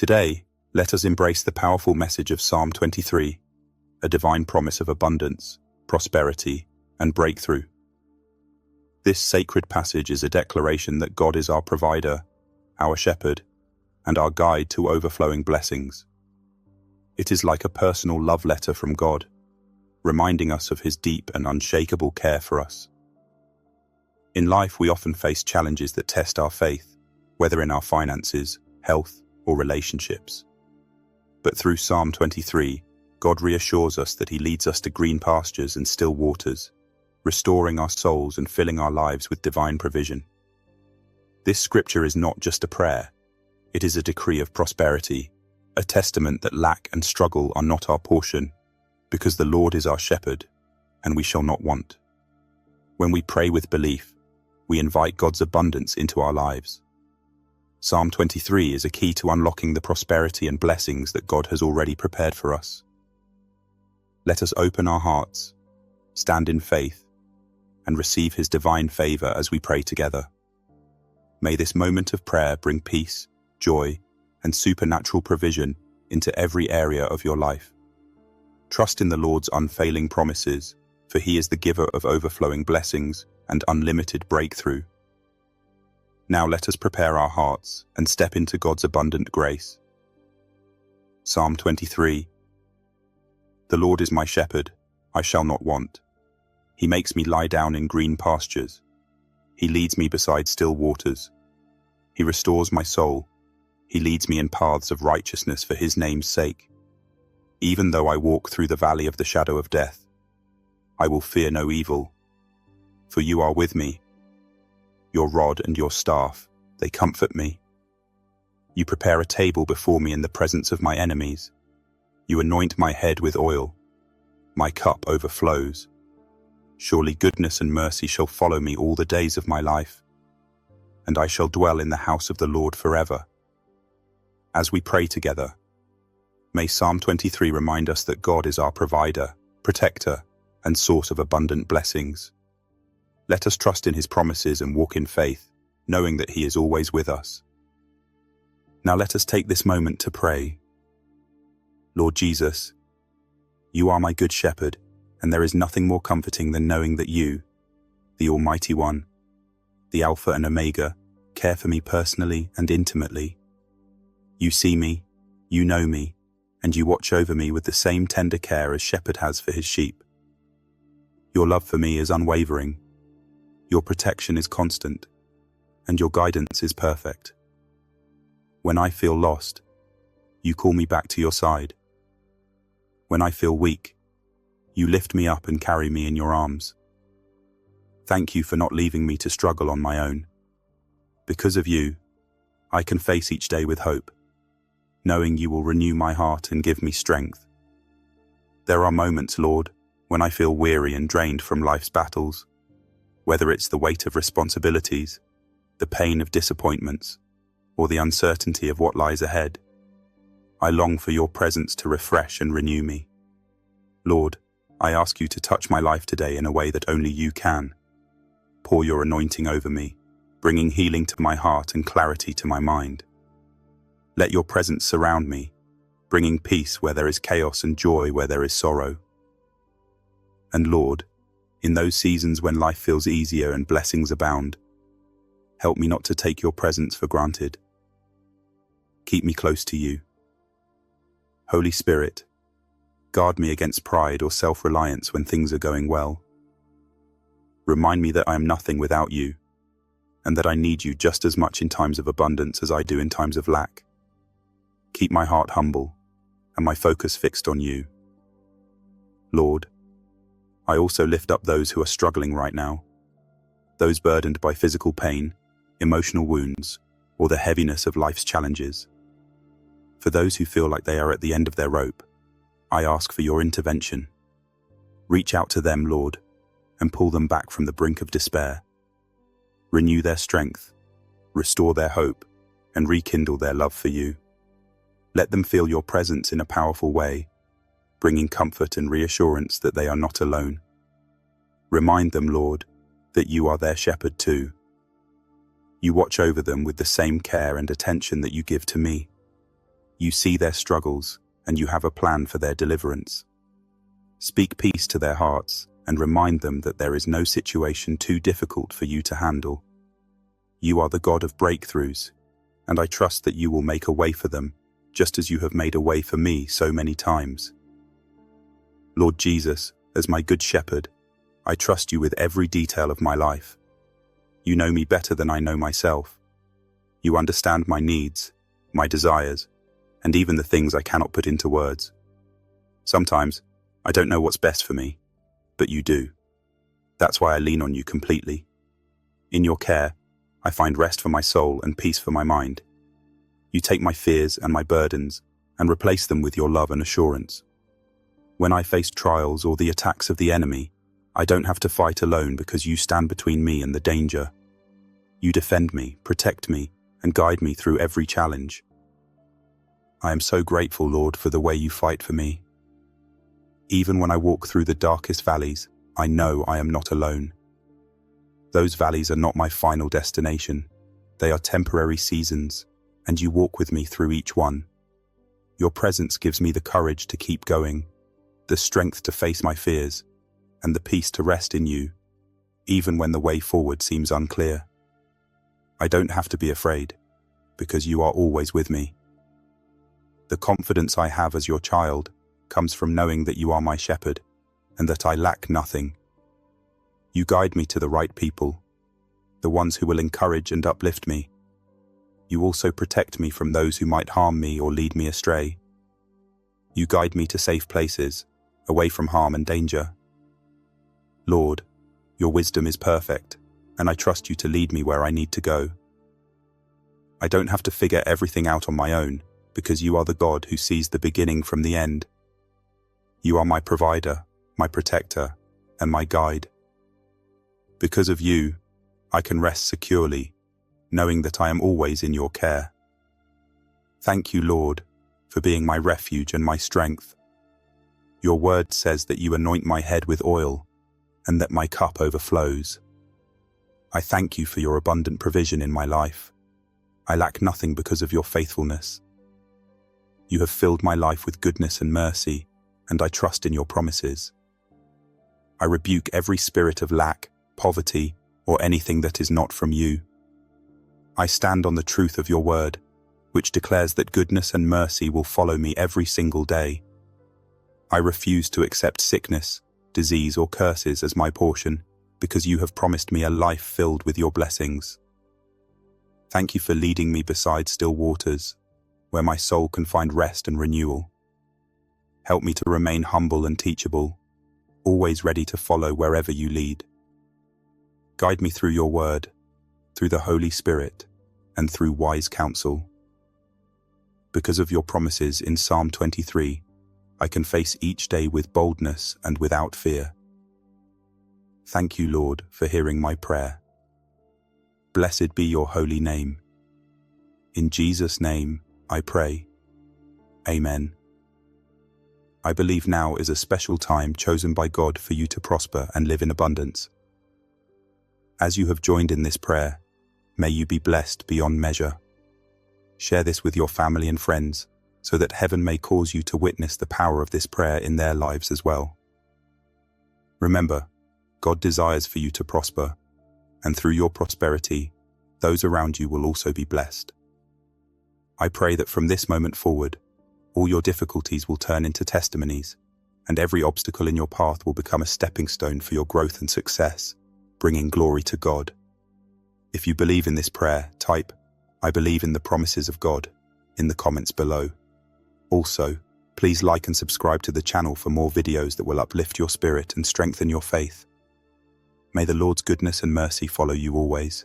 Today, let us embrace the powerful message of Psalm 23, a divine promise of abundance, prosperity, and breakthrough. This sacred passage is a declaration that God is our provider, our shepherd, and our guide to overflowing blessings. It is like a personal love letter from God, reminding us of His deep and unshakable care for us. In life, we often face challenges that test our faith, whether in our finances, health, or relationships. But through Psalm 23, God reassures us that He leads us to green pastures and still waters, restoring our souls and filling our lives with divine provision. This scripture is not just a prayer, it is a decree of prosperity, a testament that lack and struggle are not our portion, because the Lord is our shepherd, and we shall not want. When we pray with belief, we invite God's abundance into our lives. Psalm 23 is a key to unlocking the prosperity and blessings that God has already prepared for us. Let us open our hearts, stand in faith, and receive His divine favor as we pray together. May this moment of prayer bring peace, joy, and supernatural provision into every area of your life. Trust in the Lord's unfailing promises, for He is the giver of overflowing blessings and unlimited breakthrough. Now let us prepare our hearts and step into God's abundant grace. Psalm 23. The Lord is my shepherd, I shall not want. He makes me lie down in green pastures. He leads me beside still waters. He restores my soul. He leads me in paths of righteousness for His name's sake. Even though I walk through the valley of the shadow of death, I will fear no evil, for You are with me. Your rod and Your staff, they comfort me. You prepare a table before me in the presence of my enemies. You anoint my head with oil. My cup overflows. Surely goodness and mercy shall follow me all the days of my life, and I shall dwell in the house of the Lord forever. As we pray together, may Psalm 23 remind us that God is our provider, protector, and source of abundant blessings. Let us trust in His promises and walk in faith, knowing that He is always with us. Now let us take this moment to pray. Lord Jesus, You are my good shepherd, and there is nothing more comforting than knowing that You, the Almighty One, the Alpha and Omega, care for me personally and intimately. You see me, You know me, and You watch over me with the same tender care as shepherd has for his sheep. Your love for me is unwavering. Your protection is constant, and Your guidance is perfect. When I feel lost, You call me back to Your side. When I feel weak, You lift me up and carry me in Your arms. Thank You for not leaving me to struggle on my own. Because of You, I can face each day with hope, knowing You will renew my heart and give me strength. There are moments, Lord, when I feel weary and drained from life's battles, whether it's the weight of responsibilities, the pain of disappointments, or the uncertainty of what lies ahead. I long for Your presence to refresh and renew me. Lord, I ask You to touch my life today in a way that only You can. Pour Your anointing over me, bringing healing to my heart and clarity to my mind. Let Your presence surround me, bringing peace where there is chaos and joy where there is sorrow. And Lord, in those seasons when life feels easier and blessings abound, help me not to take Your presence for granted. Keep me close to You. Holy Spirit, guard me against pride or self-reliance when things are going well. Remind me that I am nothing without You, and that I need You just as much in times of abundance as I do in times of lack. Keep my heart humble and my focus fixed on You. Lord, I also lift up those who are struggling right now, those burdened by physical pain, emotional wounds, or the heaviness of life's challenges. For those who feel like they are at the end of their rope, I ask for Your intervention. Reach out to them, Lord, and pull them back from the brink of despair. Renew their strength, restore their hope, and rekindle their love for You. Let them feel Your presence in a powerful way, bringing comfort and reassurance that they are not alone. Remind them, Lord, that You are their shepherd too. You watch over them with the same care and attention that You give to me. You see their struggles, and you have a plan for their deliverance. Speak peace to their hearts, and remind them that there is no situation too difficult for you to handle. You are the God of breakthroughs, and I trust that you will make a way for them, just as you have made a way for me so many times. Lord Jesus, as my good shepherd, I trust you with every detail of my life. You know me better than I know myself. You understand my needs, my desires, and even the things I cannot put into words. Sometimes, I don't know what's best for me, but you do. That's why I lean on you completely. In your care, I find rest for my soul and peace for my mind. You take my fears and my burdens and replace them with your love and assurance. When I face trials or the attacks of the enemy, I don't have to fight alone because you stand between me and the danger. You defend me, protect me, and guide me through every challenge. I am so grateful, Lord, for the way you fight for me. Even when I walk through the darkest valleys, I know I am not alone. Those valleys are not my final destination. They are temporary seasons, and you walk with me through each one. Your presence gives me the courage to keep going, the strength to face my fears, and the peace to rest in you, even when the way forward seems unclear. I don't have to be afraid, because you are always with me. The confidence I have as your child comes from knowing that you are my shepherd, and that I lack nothing. You guide me to the right people, the ones who will encourage and uplift me. You also protect me from those who might harm me or lead me astray. You guide me to safe places, away from harm and danger. Lord, your wisdom is perfect, and I trust you to lead me where I need to go. I don't have to figure everything out on my own, because you are the God who sees the beginning from the end. You are my provider, my protector, and my guide. Because of you, I can rest securely, knowing that I am always in your care. Thank you, Lord, for being my refuge and my strength. Your word says that you anoint my head with oil, and that my cup overflows. I thank you for your abundant provision in my life. I lack nothing because of your faithfulness. You have filled my life with goodness and mercy, and I trust in your promises. I rebuke every spirit of lack, poverty, or anything that is not from you. I stand on the truth of your word, which declares that goodness and mercy will follow me every single day. I refuse to accept sickness, disease, or curses as my portion, because you have promised me a life filled with your blessings. Thank you for leading me beside still waters, where my soul can find rest and renewal. Help me to remain humble and teachable, always ready to follow wherever you lead. Guide me through your word, through the Holy Spirit, and through wise counsel. Because of your promises in Psalm 23, I can face each day with boldness and without fear. Thank you, Lord, for hearing my prayer. Blessed be your holy name. In Jesus' name, I pray. Amen. I believe now is a special time chosen by God for you to prosper and live in abundance. As you have joined in this prayer, may you be blessed beyond measure. Share this with your family and friends, so that heaven may cause you to witness the power of this prayer in their lives as well. Remember, God desires for you to prosper, and through your prosperity, those around you will also be blessed. I pray that from this moment forward, all your difficulties will turn into testimonies, and every obstacle in your path will become a stepping stone for your growth and success, bringing glory to God. If you believe in this prayer, type, "I believe in the promises of God," in the comments below. Also, please like and subscribe to the channel for more videos that will uplift your spirit and strengthen your faith. May the Lord's goodness and mercy follow you always.